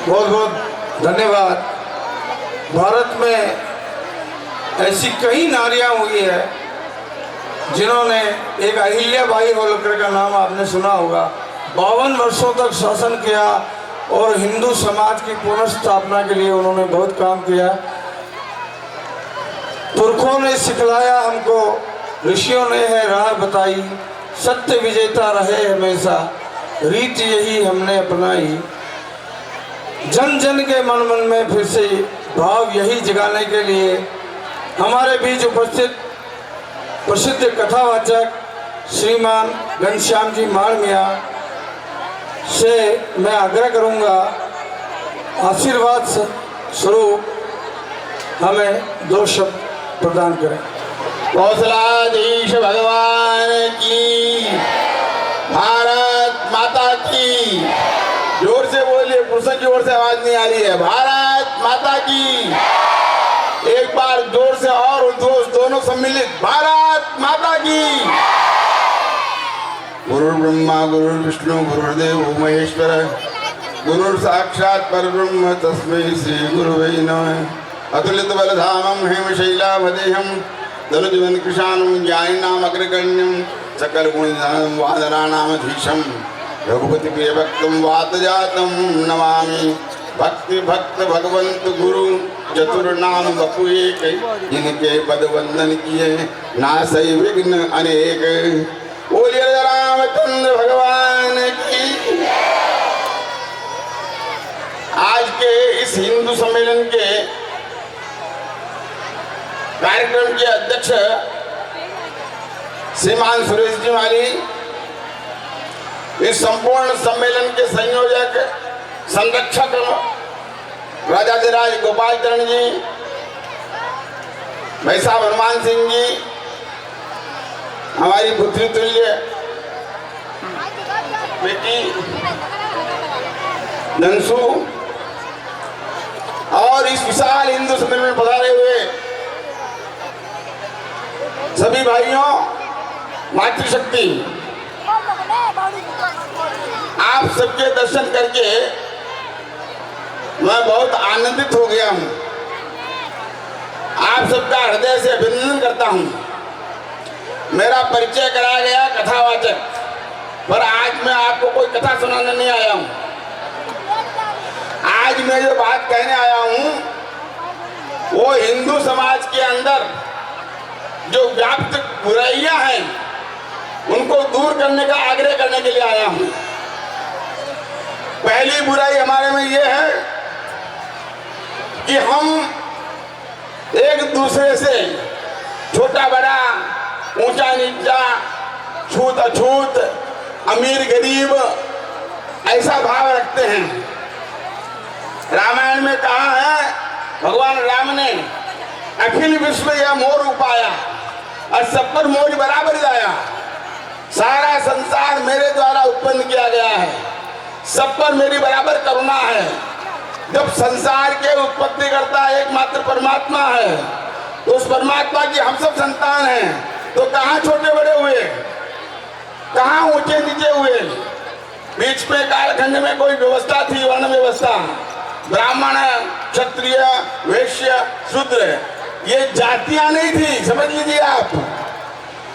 बहुत बहुत धन्यवाद। भारत में ऐसी कई नारियां हुई है जिन्होंने, एक अहिल्याबाई होलकर का नाम आपने सुना होगा, 52 वर्षों तक शासन किया और हिंदू समाज की पुनर्स्थापना के लिए उन्होंने बहुत काम किया। पुरखों ने सिखलाया हमको, ऋषियों ने है राह बताई, सत्य विजेता रहे हमेशा, रीत यही हमने अपनाई। जन जन के मन मन में फिर से भाव यही जगाने के लिए हमारे बीच उपस्थित प्रसिद्ध कथावाचक श्रीमान घनश्याम जी मारमिया से मैं आग्रह करूंगा, आशीर्वाद स्वरूप हमें 2 शब्द प्रदान करें। कौशलाधीश भगवान की, भारत माता की। जोर से बोलिए, पुरुषों जोर से आवाज नहीं आ रही है। भारत माता की। एक बार जोर से और दोनों सम्मिलित, भारत माता की। गुरु ब्रह्मा गुरु विष्णु गुरुदेव महेश्वर, गुरु साक्षात परब्रह्म तस्मै श्री गुरुवे नमः। अतुलित बलधामं हेमशैलावदेहं, धनुजवन कृशानं ज्ञानिनाम अग्रगण्यं, सकल गुणनिधानं वादनानामधीशं, रघुपति प्रिय भक्तं वातजातं नमामि। भक्ति भक्त भगवंत गुरु, चतुर नाम बपु एक, जिनके पद वंदन किए नासै विघ्न अनेक। बोलिए रामचंद्र भगवान की। आज के इस हिंदू सम्मेलन के कार्यक्रम के अध्यक्ष श्रीमान सुरेश जी माली, इस संपूर्ण सम्मेलन के संयोजक संरक्षक राजाधिराज गोपाल चरण जी, भाई साहब हनुमान सिंह जी, हमारी पुत्री तुल्य बेटी धनसू, और इस विशाल हिंदू सम्मेलन में पधारे हुए सभी भाइयों, मातृशक्ति, आप सबके दर्शन करके मैं बहुत आनंदित हो गया हूं। आप सबका हृदय से अभिनंदन करता हूं। मेरा परिचय कराया गया कथावाचक, पर आज मैं आपको कोई कथा सुनाने नहीं आया हूं। आज मैं जो बात कहने आया हूं वो हिंदू समाज के अंदर जो व्याप्त बुराइयां हैं उनको दूर करने का आग्रह करने के लिए आया हूं। पहली बुराई हमारे में ये है कि हम एक दूसरे से छोटा बड़ा, ऊंचा नीचा, छूत अछूत, अमीर गरीब ऐसा भाव रखते हैं। रामायण में कहा है, भगवान राम ने अखिल विश्व यह मोर उपाया और सब पर मोज बराबर जाया। सारा संसार मेरे द्वारा उत्पन्न किया गया है, सब पर मेरी बराबर करुणा है। जब संसार के उत्पत्ति करता एकमात्र परमात्मा है, तो उस परमात्मा की हम सब संतान हैं, तो कहाँ छोटे बड़े हुए, कहाँ ऊंचे नीचे हुए। बीच में कालखंड में कोई व्यवस्था थी, वर्ण व्यवस्था, ब्राह्मण, क्षत्रिय, वैश्य, शूद्र, ये जातियां नहीं थी, समझ लीजिए आप।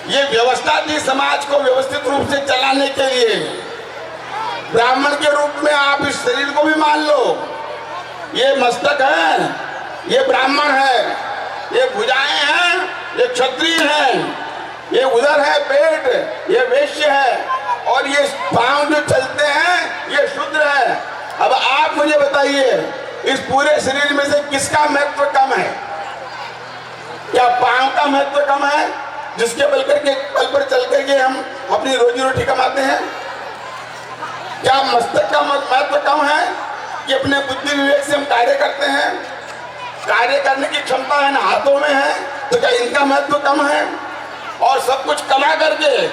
ये व्यवस्था थी समाज को व्यवस्थित रूप से चलाने के लिए। ब्राह्मण के रूप में आप इस शरीर को भी मान लो, ये मस्तक है, ये ब्राह्मण है, ये भुजाएं हैं, ये क्षत्रिय है, ये उधर है पेट, ये वैश्य है, और ये पांव जो चलते हैं ये शूद्र है। अब आप मुझे बताइए, इस पूरे शरीर में से किसका महत्व कम है? क्या पांव का महत्व कम है, जिसके बल पर चल करके हम अपनी रोजी रोटी कमाते हैं? क्या मस्तक का महत्व कम है कि अपने बुद्धि विवेक से हम कार्य करते हैं? कार्य करने की क्षमता है ना हाथों में है, तो क्या इनका महत्व कम है? और सब कुछ कमा करके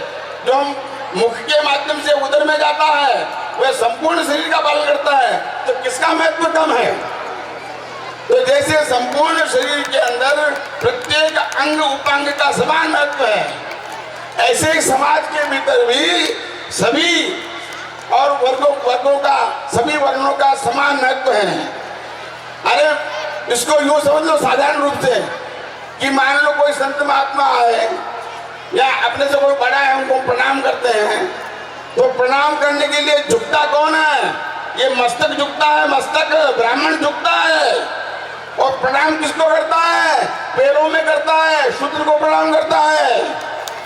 जो हम मुख के माध्यम से उदर में जाता है वह संपूर्ण शरीर का पालन करता है, तो किसका महत्व कम है? तो जैसे संपूर्ण शरीर के अंदर प्रत्येक अंग उपांग का समान महत्व है, ऐसे ही समाज के भीतर भी सभी और वर्गों का, सभी वर्णों का समान महत्व है। अरे इसको यूं समझ लो साधारण रूप से कि मान लो कोई संत महात्मा आए या अपने से कोई बड़ा है, उनको प्रणाम करते हैं, तो प्रणाम करने के लिए झुकता कौन है? ये मस्तक झुकता है, मस्तक ब्राह्मण झुकता है। और प्रणाम किसको करता है? पैरों में करता है, शूद्र को प्रणाम करता है।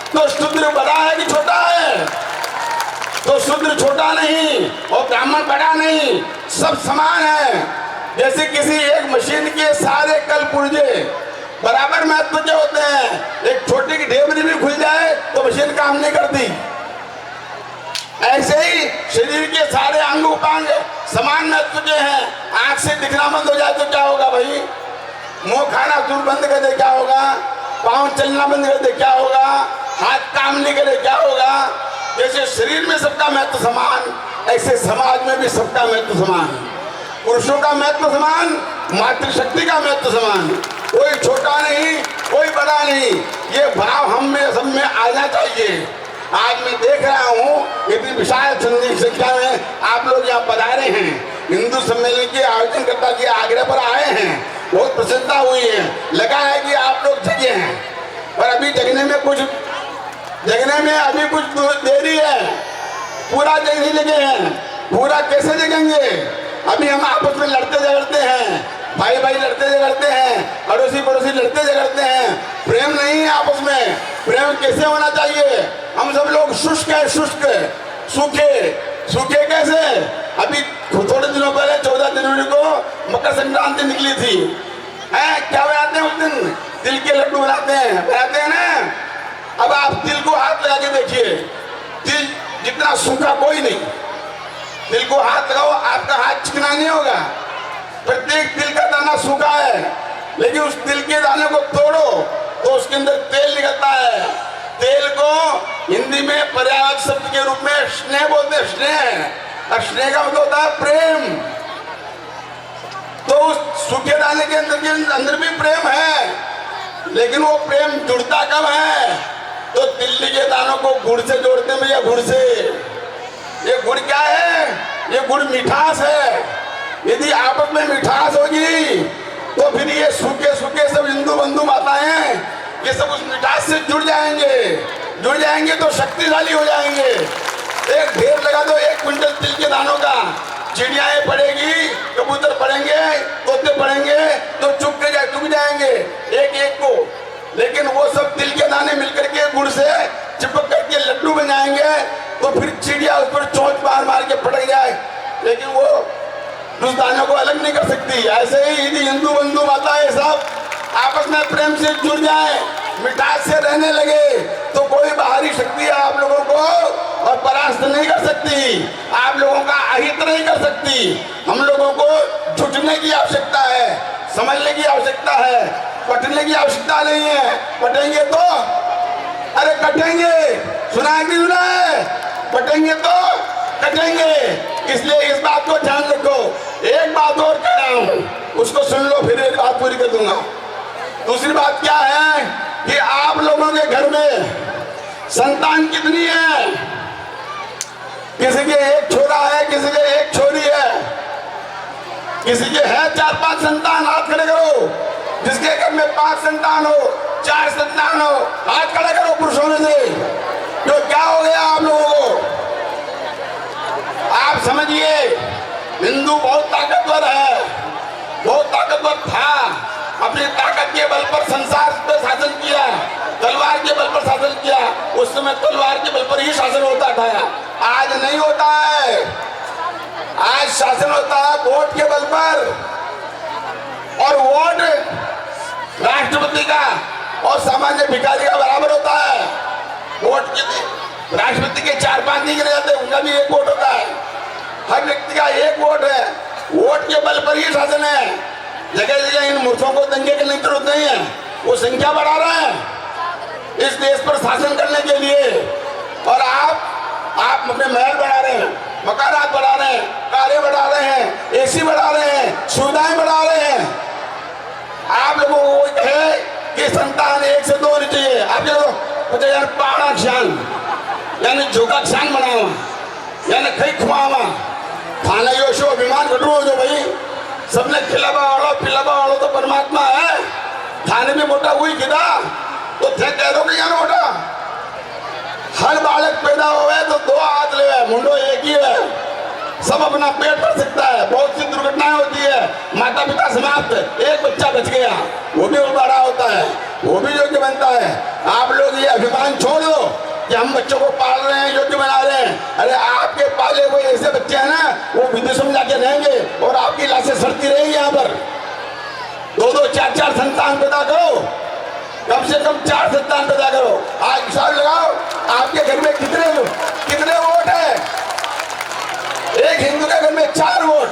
तो शूद्र बड़ा है कि छोटा है? तो शूद्र छोटा नहीं और ब्राह्मण बड़ा नहीं, सब समान है। जैसे किसी एक मशीन के सारे कल पुर्जे बराबर महत्व के होते हैं। एक छोटी की ढेबरी भी खुल जाए तो मशीन काम नहीं करती। ऐसे ही शरीर के सारे अंग उपांग समान महत्व के हैं। आंख से दिखना बंद हो जाए तो क्या होगा भाई? मुंह खाना दूर बंद कर दे क्या होगा? पांव चलना बंद कर दे क्या होगा? हाथ काम नहीं करे क्या होगा? जैसे शरीर में सबका महत्व समान, ऐसे समाज में भी सबका महत्व समान। पुरुषों का महत्व समान, मातृशक्ति का महत्व समान। कोई छोटा नहीं, कोई बड़ा नहीं, ये भाव हम में सब में आना चाहिए। आज मैं देख रहा हूँ इतनी विशाल संख्या में आप लोग यहाँ पधारे हैं, हिंदू सम्मेलन के आयोजनकर्ता के आग्रह पर आए हैं, बहुत प्रसन्नता हुई है। लगा है कि आप लोग जगे हैं, पर अभी जगने में अभी कुछ देरी है। पूरा जगने लगे हैं, पूरा कैसे जगेंगे? अभी हम आपस में लड़ते झगड़ते हैं, भाई भाई लड़ते झगड़ते हैं, अड़ोसी पड़ोसी लड़ते झगड़ते हैं। प्रेम नहीं है आपस में। प्रेम कैसे होना चाहिए? हम सब लोग शुष्क है, शुष्क सूखे कैसे? अभी थोड़े दिनों पहले 14 जनवरी को मकर संक्रांति निकली थी। क्या बनाते हैं उस दिन? तिल के लड्डू बनाते हैं ना। अब आप तिल को हाथ लगा के देखिए, तिल जितना सूखा कोई नहीं। तिल को हाथ लगाओ, आपका हाथ चिकना नहीं होगा। प्रत्येक तिल का दाना सूखा है, लेकिन उस तिल के दाने को तोड़ो तो उसके अंदर तेल निकलता है। तेल को हिंदी में पर्यायवाची शब्द के रूप में स्नेह बोलते हैं। स्नेह, और स्नेह का मतलब होता है प्रेम। तो उस सूखे दाने के अंदर भी प्रेम है, लेकिन वो प्रेम जुड़ता कब है? तो तिल्ली के दानों को गुड़ से जोड़ते हैं भैया, गुड़ से। ये गुड़ क्या है? ये गुड़ मिठास है। यदि आपस में मिठास होगी तो फिर ये सूखे सब हिंदू बंधु माताएं ये सब उस मिठास से जुड़ जाएंगे तो शक्तिशाली हो जाएंगे। एक ढेर लगा दो 1 क्विंटल तिल के दानों का, चिड़ियाएं पड़ेगी, कबूतर पड़ेंगे, तोते पड़ेंगे तो चुप जाएंगे एक को। लेकिन वो सब तिल के दाने मिलकर के गुड़ से चिपक करके लड्डू बन जाएंगे तो फिर चिड़िया उस पर चोंच मार के पटक जाए, लेकिन वो उस दानों को अलग नहीं कर सकती। ऐसे ही यदि हिंदू बंधु माताएं सब आपस में प्रेम से जुड़ जाए, मिठास से रहने लगे, तो कोई बाहरी शक्ति आप लोगों को और परास्त नहीं कर सकती, आप लोगों का अहित नहीं कर सकती। हम लोगों को जुटने की आवश्यकता है, समझने की आवश्यकता है, पटने की आवश्यकता नहीं है। पटेंगे तो अरे कटेंगे, सुना है कि सुना है? पटेंगे तो कटेंगे। इसलिए इस बात को ध्यान रखो। एक बात और कह रहा हूं, उसको सुन लो, फिर एक बात पूरी कर दूंगा। दूसरी बात क्या है कि आप लोगों के घर में संतान कितनी है? किसी के 1 छोरा है, किसी के 1 छोरी है, किसी के है 4-5 संतान। हाथ खड़े करो। जिसके घर में 5 संतान हो, 4 संतान हो, हाथ खड़ा करो पुरुषों में से। तो क्या हो गया आप लोगों को? आप समझिए, हिंदू बहुत ताकतवर है, बहुत ताकतवर था। अपनी ताकत के बल पर संसार पे शासन किया, तलवार के बल पर शासन किया। उस समय तलवार के बल पर ही शासन होता था, आज नहीं होता है। आज शासन होता है वोट के बल पर, और वोट राष्ट्रपति का और सामान्य भिखारी का बराबर होता है। वोट के राष्ट्रपति के 4-5 नहीं गिने जाते, उनका भी 1 वोट होता है। हर व्यक्ति का 1 वोट है। वोट के बल पर ही शासन है। जगह जगह इन मूर्खों को दंगे करने की जरूरत नहीं है, वो संख्या बढ़ा रहे हैं इस देश पर शासन करने के लिए। और आप अपने महल बढ़ा रहे हैं, मकानात बढ़ा रहे हैं, कारें बढ़ा रहे हैं, एसी बढ़ा रहे हैं, सुविधाएं बढ़ा रहे हैं। आप लोगों को कहे कि संतान 1 से 2 होनी चाहिए, आप लोग 50,000 पाड़ा क्षान यानी झोंका क्षान बनाओ। यानी कई खुआवा खाना यो शो अभिमान घटो जो भाई सबने खिलावा वालो पिलावा वालो तो परमात्मा है। खाने में मोटा हुई किदा तो थे कह दो कि यार मोटा हर बालक पैदा हुए तो 2 हाथ ले मुंडो एक ही है। सब अपना पेट भर सकता है। बहुत सी दुर्घटनाएं होती है, माता पिता समाप्त, एक बच्चा बच गया, वो भी बड़ा होता है, वो भी योग्य बनता है। आप लोग ये अभिमान छोड़ दो कि हम बच्चों को पाल रहे हैं, योग्य बना रहे हैं। अरे आपके पाले हुए ऐसे बच्चे हैं ना, वो विदेशों में जाके रहेंगे और आपकी लाशें सड़ती रहेगी। यहाँ पर 2-2, 4-4 संतान पैदा करो, कम से कम 4 संतान पैदा करो। आज हिसाब लगाओ आपके घर में कितने वोट है। एक हिंदू के घर में 4 वोट,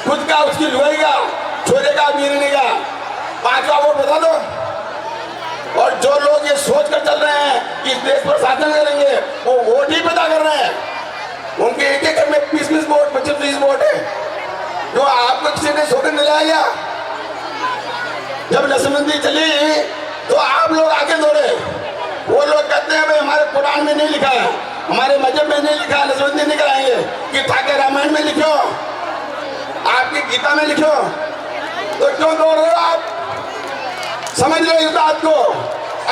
खुद का, उसकी लुगाई का, छोरे का, बीरनी का, 5वां वोट बता दो। और जो लोग ये सोच कर चल रहे हैं कि इस देश पर शासन करेंगे, वो वोट ही पैदा कर रहे हैं। उनके एक घर में 20-20 वोट, 25-30 वोट है। जो आपको किसी ने सौगंध दिलाया, जब नसबंदी चली तो आप लोग आगे दौड़े। वो लोग कहते हैं भाई हमारे कुरान में नहीं लिखा है, हमारे मजहब में नहीं लिखा, नसबंदी नहीं कराएंगे। कि ठाके रामायण में लिखो, आपकी गीता में लिखो, तो क्यों दौड़ रहे हो आप? समझ लो इस बात को।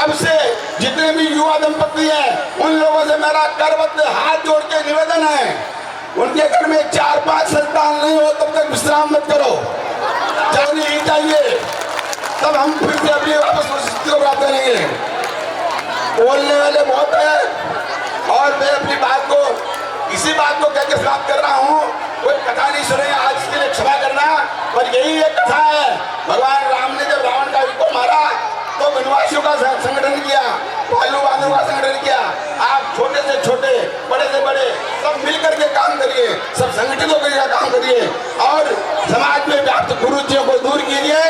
अब से जितने भी युवा दंपति हैं, उन लोगों से मेरा करबद्ध हाथ जोड़ के निवेदन है, उनके घर में 4-5 संतान नहीं हो तब तक विश्राम मत करो। जानी ही चाहिए, तब हम फिर से अपनी वापस स्थिति को प्राप्त करेंगे। बोलने वाले बहुत है और मैं अपनी बात को इसी बात को कहकर समाप्त कर रहा हूँ। कोई कथा नहीं सुने आज, इसके लिए क्षमा करना, पर यही एक कथा है। भगवान राम ने जब रावण का को मारा तो वनवासियों का संगठन किया, भालू बांधों का संगठन किया। आप छोटे से छोटे, बड़े से बड़े सब मिलकर के काम करिए, सब संगठित होकर काम करिए और समाज में व्याप्त कुरीतियों को दूर कीजिए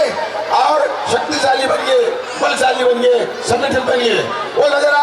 और शक्तिशाली बनिए, बलशाली बनिए, संगठित बनिए। वो नजर